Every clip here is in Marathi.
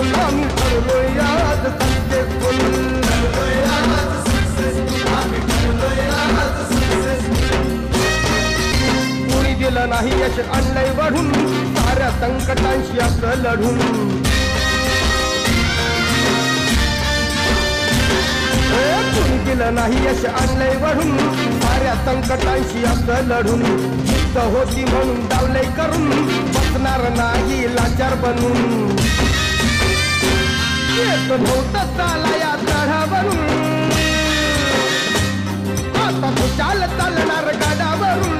सक्सेसफुल आम्ही ठरलोय आज सक्सेसफुल कोणी दिलं नाही यश आणलंय वाढून साऱ्या संकटांशी असं लढून कोणी दिलं नाही यश आणलंय वाढून साऱ्या संकटांशी असं लढून जिद्द होती म्हणून डावलंय करून बसणार नाही लाचार बनून येत नव्हतं चाला या चढावरून आता खुशाल चालणार गाडावरून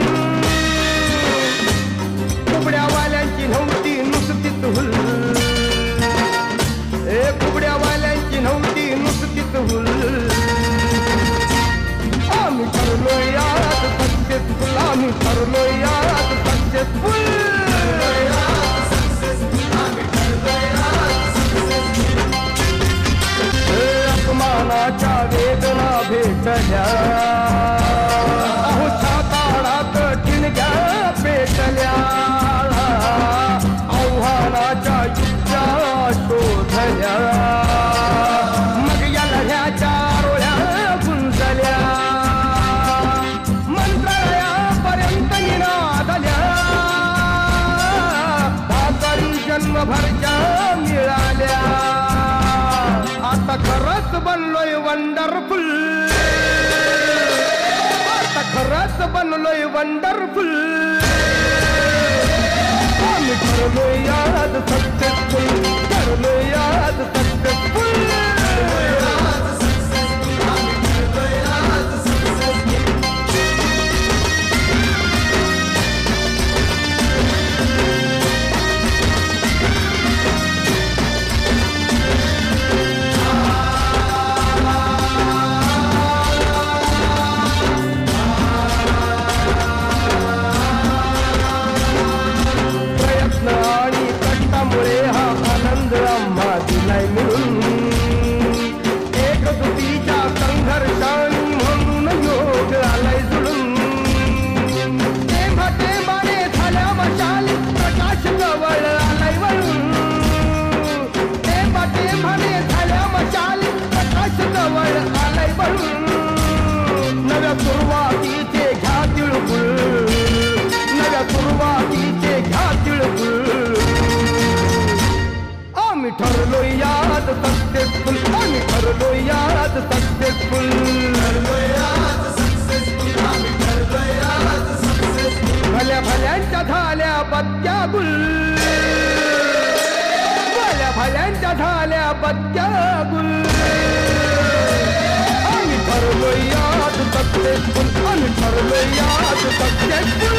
कुबड्यावाल्यांची नव्हती नुसतीच हुल कुबड्यावाल्यांची नव्हती नुसतीच हुल आम्ही ठरलोय आज सक्सेसफुल आम्ही ठरलोय आज सक्सेसफुल अपमानाच्या वेदना भेटल्या अहो छाताळात ठिणग्या पेटल्या आव्हानाच्या युद्धा शोधल्या मग या लढ्याच्या रोळ्या गुंजल्या मंत्रालयापर्यंत निनादल्या भाकरी जन्मभरच्या मिळाल्या आता खरंच बनलोय वंडरफुल आता खरंच बनलोय वंडरफुल आम्ही ठरलोय आज सक्सेसफुल ठरलोय आज सक्सेसफुल हा आनंद आम्हा दिलाय मिळून एक दुतीच्या संघर्षाने म्हणून योग आलाय जुळून टेंबा टेंबाने झाल्या मशाली प्रकाश जवळ आलाय वळून टेंबा टेंबाने झाल्या मशाली प्रकाश जवळ आलाय वळून नव्या सुरुवातीचे घ्या तिळगुळ नव्या सुरुवातीचे घ्या तिळगुळ आम्ही ठरलोय आज सक्सेसफुल आम्ही ठरलोय आज सक्सेसफुल भल्या भल्यांच्या झाल्या बत्त्या गुल भल्या भल्यांच्या झाल्या बत्त्या गुल आम्ही ठरलोय आज सक्सेसफुल आम्ही ठरलोय आज सक्सेसफुल